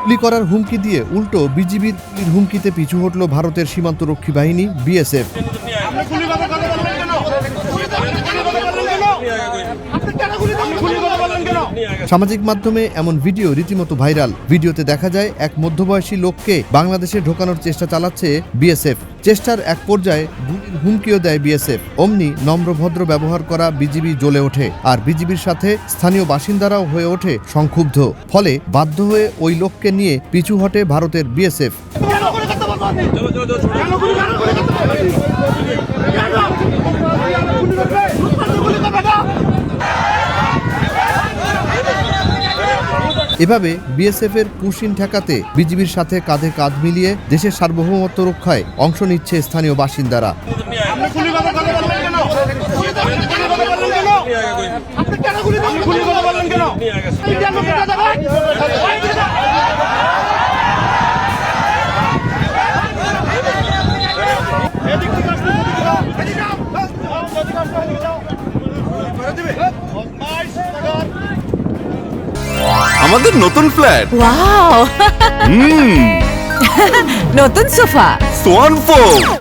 গুলি করার হুমকি দিয়ে উল্টো বিজিবির হুমকিতে পিছু হটল ভারতের সীমান্তরক্ষী বাহিনী বিএসএফ। সামাজিক মাধ্যমে এমন ভিডিও রীতিমতো ভাইরাল। ভিডিওতে দেখা যায় এক মধ্যবয়সী লোককে বাংলাদেশে ঢোকানোর চেষ্টা চালাচ্ছে বিএসএফ। চেষ্টার এক পর্যায়ে গুলির হুমকিও দেয় বিএসএফ। অমনি নম্রভদ্র ব্যবহার করা বিজিবি জ্বলে ওঠে, আর বিজিবির সাথে স্থানীয় বাসিন্দারাও হয়ে ওঠে সংক্ষুব্ধ। ফলে বাধ্য হয়ে ওই লোককে নিয়ে পিছু হটে ভারতের বিএসএফ। এভাবে বিএসএফ এর পুশিন ঠেকাতে বিজিবির সাথে কাঁধে কাঁধ মিলিয়ে দেশের সার্বভৌমত্ব রক্ষায় অংশ নিচ্ছে স্থানীয় বাসিন্দারা। আমাদের নতুন ফ্ল্যাট, ওয়াও, নতুন সোফা, সোয়ান 4।